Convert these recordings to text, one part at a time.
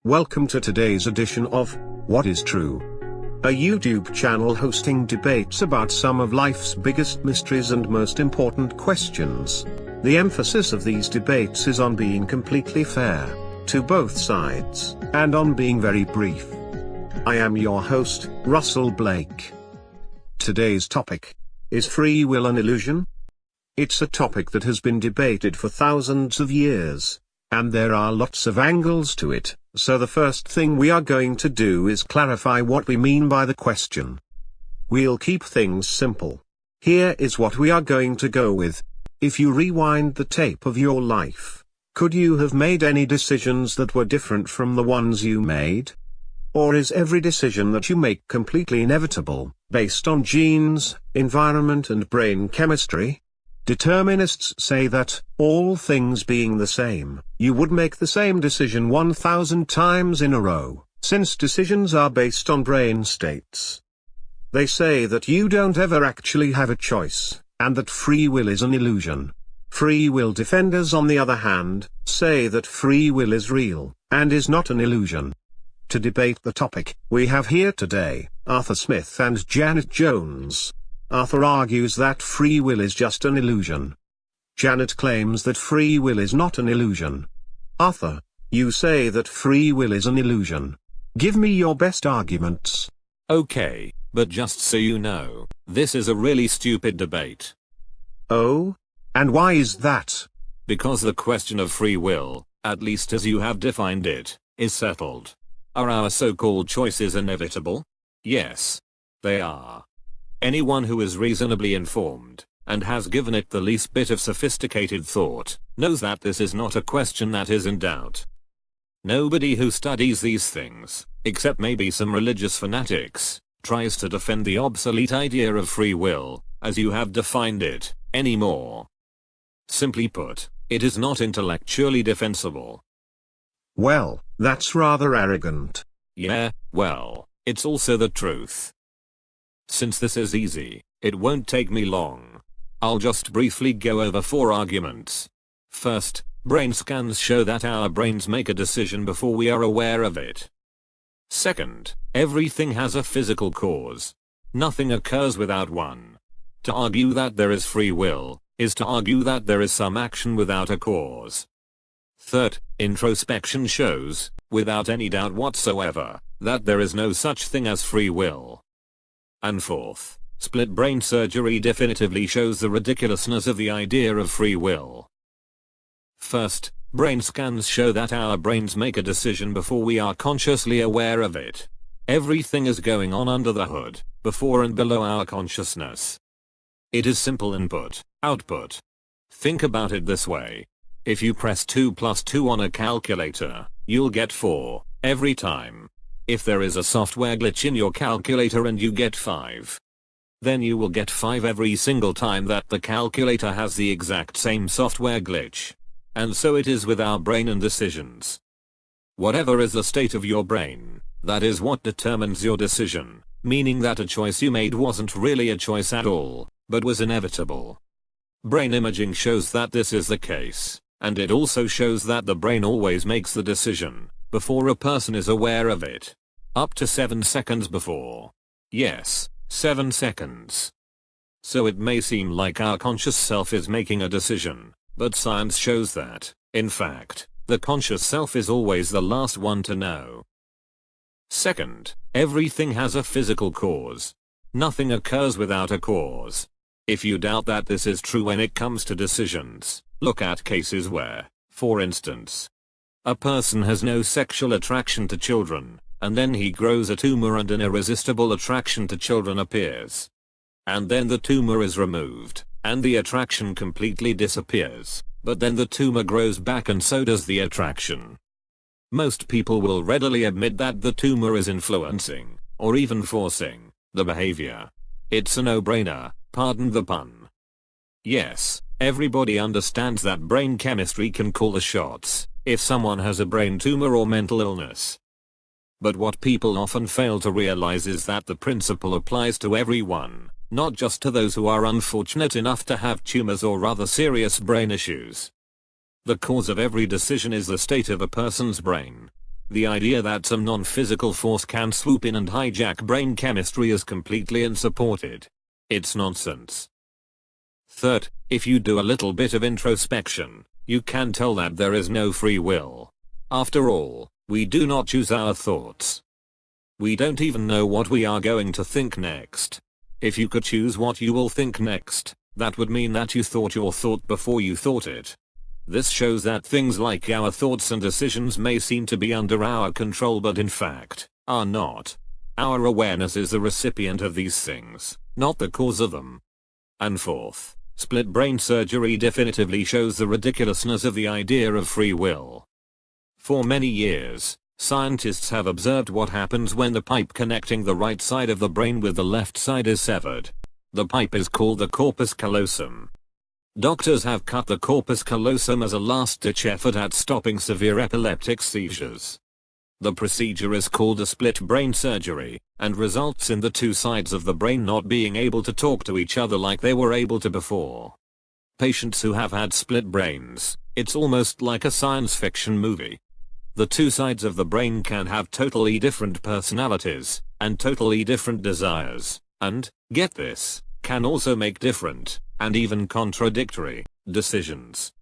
Welcome to today's edition of What is True? A YouTube channel hosting debates about some of life's biggest mysteries and most important questions. The emphasis of these debates is on being completely fair to both sides, and on being very brief. I am your host, Russell Blake. Today's topic: is free will an illusion? It's a topic that has been debated for thousands of years, and there are lots of angles to it, so the first thing we are going to do is clarify what we mean by the question. We'll keep things simple. Here is what we are going to go with. If you rewind the tape of your life, could you have made any decisions that were different from the ones you made? Or is every decision that you make completely inevitable, based on genes, environment and brain chemistry? Determinists say that, all things being the same, you would make the same decision 1,000 times in a row, since decisions are based on brain states. They say that you don't ever actually have a choice, and that free will is an illusion. Free will defenders, on the other hand, say that free will is real, and is not an illusion. To debate the topic, we have here today, Arthur Smith and Janet Jones. Arthur argues that free will is just an illusion. Janet claims that free will is not an illusion. Arthur, you say that free will is an illusion. Give me your best arguments. Okay, but just so you know, this is a really stupid debate. Oh? And why is that? Because the question of free will, at least as you have defined it, is settled. Are our so-called choices inevitable? Yes. They are. Anyone who is reasonably informed, and has given it the least bit of sophisticated thought, knows that this is not a question that is in doubt. Nobody who studies these things, except maybe some religious fanatics, tries to defend the obsolete idea of free will, as you have defined it, anymore. Simply put, it is not intellectually defensible. Well, that's rather arrogant. Yeah, well, it's also the truth. Since this is easy, it won't take me long. I'll just briefly go over 4 arguments. First, brain scans show that our brains make a decision before we are aware of it. Second, everything has a physical cause. Nothing occurs without one. To argue that there is free will, is to argue that there is some action without a cause. Third, introspection shows, without any doubt whatsoever, that there is no such thing as free will. And fourth, split brain surgery definitively shows the ridiculousness of the idea of free will. First, brain scans show that our brains make a decision before we are consciously aware of it. Everything is going on under the hood, before and below our consciousness. It is simple input, output. Think about it this way. If you press 2 plus 2 on a calculator, you'll get 4, every time. If there is a software glitch in your calculator and you get 5, then you will get 5 every single time that the calculator has the exact same software glitch. And so it is with our brain and decisions. Whatever is the state of your brain, that is what determines your decision, meaning that a choice you made wasn't really a choice at all, but was inevitable. Brain imaging shows that this is the case, and it also shows that the brain always makes the decision before a person is aware of it. Up to 7 seconds before. Yes, 7 seconds. So it may seem like our conscious self is making a decision, but science shows that, in fact, the conscious self is always the last one to know. Second, everything has a physical cause. Nothing occurs without a cause. If you doubt that this is true when it comes to decisions, look at cases where, for instance, a person has no sexual attraction to children, and then he grows a tumor and an irresistible attraction to children appears. And then the tumor is removed, and the attraction completely disappears, but then the tumor grows back and so does the attraction. Most people will readily admit that the tumor is influencing, or even forcing, the behavior. It's a no-brainer, pardon the pun. Yes, everybody understands that brain chemistry can call the shots if someone has a brain tumor or mental illness. But what people often fail to realize is that the principle applies to everyone, not just to those who are unfortunate enough to have tumors or other serious brain issues. The cause of every decision is the state of a person's brain. The idea that some non-physical force can swoop in and hijack brain chemistry is completely unsupported. It's nonsense. Third, if you do a little bit of introspection, you can tell that there is no free will. After all, we do not choose our thoughts. We don't even know what we are going to think next. If you could choose what you will think next, that would mean that you thought your thought before you thought it. This shows that things like our thoughts and decisions may seem to be under our control but in fact, are not. Our awareness is the recipient of these things, not the cause of them. And fourth, split brain surgery definitively shows the ridiculousness of the idea of free will. For many years, scientists have observed what happens when the pipe connecting the right side of the brain with the left side is severed. The pipe is called the corpus callosum. Doctors have cut the corpus callosum as a last-ditch effort at stopping severe epileptic seizures. The procedure is called a split brain surgery, and results in the two sides of the brain not being able to talk to each other like they were able to before. Patients who have had split brains, it's almost like a science fiction movie. The two sides of the brain can have totally different personalities, and totally different desires, and, get this, can also make different, and even contradictory, decisions.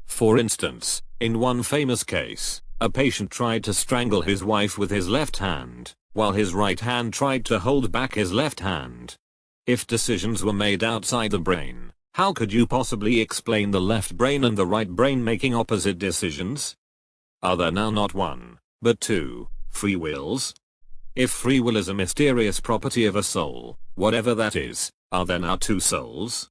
For instance, in one famous case, a patient tried to strangle his wife with his left hand, while his right hand tried to hold back his left hand. If decisions were made outside the brain, how could you possibly explain the left brain and the right brain making opposite decisions? Are there now not one, but two, free wills? If free will is a mysterious property of a soul, whatever that is, are there now two souls?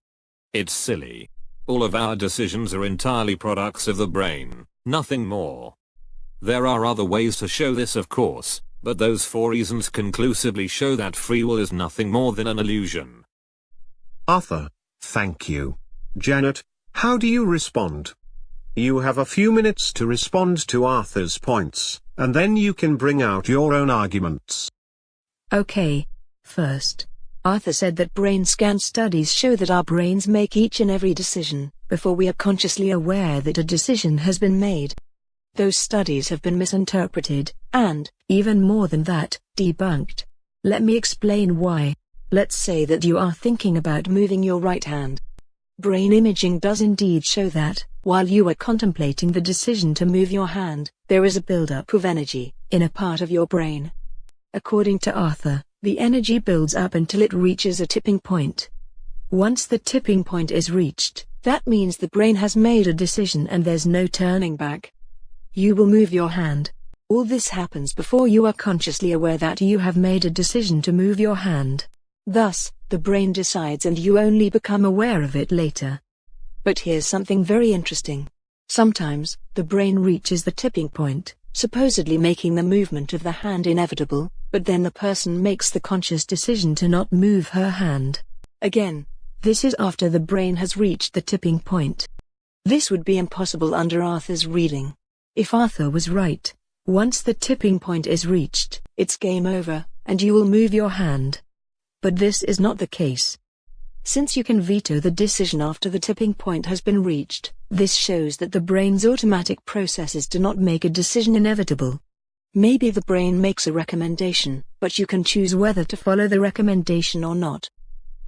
It's silly. All of our decisions are entirely products of the brain, nothing more. There are other ways to show this of course, but those four reasons conclusively show that free will is nothing more than an illusion. Arthur, thank you. Janet, how do you respond? You have a few minutes to respond to Arthur's points, and then you can bring out your own arguments. Okay. First, Arthur said that brain scan studies show that our brains make each and every decision, before we are consciously aware that a decision has been made. Those studies have been misinterpreted, and, even more than that, debunked. Let me explain why. Let's say that you are thinking about moving your right hand. Brain imaging does indeed show that, while you are contemplating the decision to move your hand, there is a buildup of energy in a part of your brain. According to Arthur, the energy builds up until it reaches a tipping point. Once the tipping point is reached, that means the brain has made a decision and there's no turning back. You will move your hand. All this happens before you are consciously aware that you have made a decision to move your hand. Thus, the brain decides and you only become aware of it later. But here's something very interesting. Sometimes, the brain reaches the tipping point, supposedly making the movement of the hand inevitable, but then the person makes the conscious decision to not move her hand. Again, this is after the brain has reached the tipping point. This would be impossible under Arthur's reading. If Arthur was right, once the tipping point is reached, it's game over, and you will move your hand. But this is not the case. Since you can veto the decision after the tipping point has been reached, this shows that the brain's automatic processes do not make a decision inevitable. Maybe the brain makes a recommendation, but you can choose whether to follow the recommendation or not.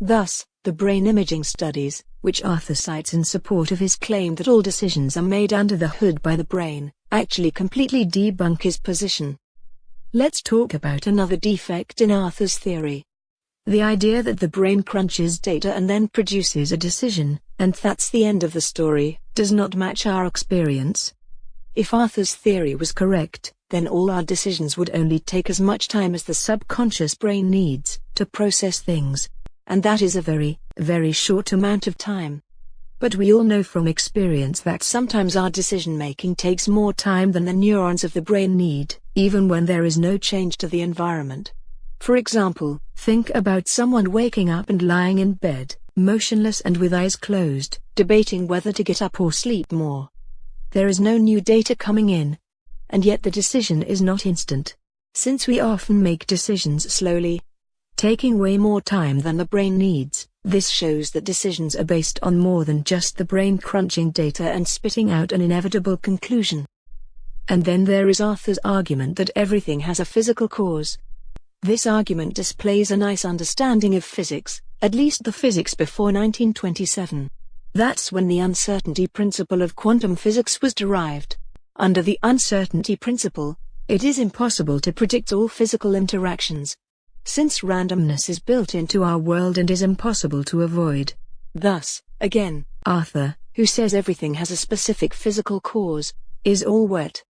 Thus, the brain imaging studies, which Arthur cites in support of his claim that all decisions are made under the hood by the brain, actually completely debunk his position. Let's talk about another defect in Arthur's theory. The idea that the brain crunches data and then produces a decision, and that's the end of the story, does not match our experience. If Arthur's theory was correct, then all our decisions would only take as much time as the subconscious brain needs to process things. And that is a very, very short amount of time. But we all know from experience that sometimes our decision-making takes more time than the neurons of the brain need, even when there is no change to the environment. For example, think about someone waking up and lying in bed, motionless and with eyes closed, debating whether to get up or sleep more. There is no new data coming in. And yet the decision is not instant. Since we often make decisions slowly, taking way more time than the brain needs, this shows that decisions are based on more than just the brain crunching data and spitting out an inevitable conclusion. And then there is Arthur's argument that everything has a physical cause. This argument displays a nice understanding of physics, at least the physics before 1927. That's when the uncertainty principle of quantum physics was derived. Under the uncertainty principle, it is impossible to predict all physical interactions, since randomness is built into our world and is impossible to avoid. Thus, again, Arthur, who says everything has a specific physical cause, is all wet.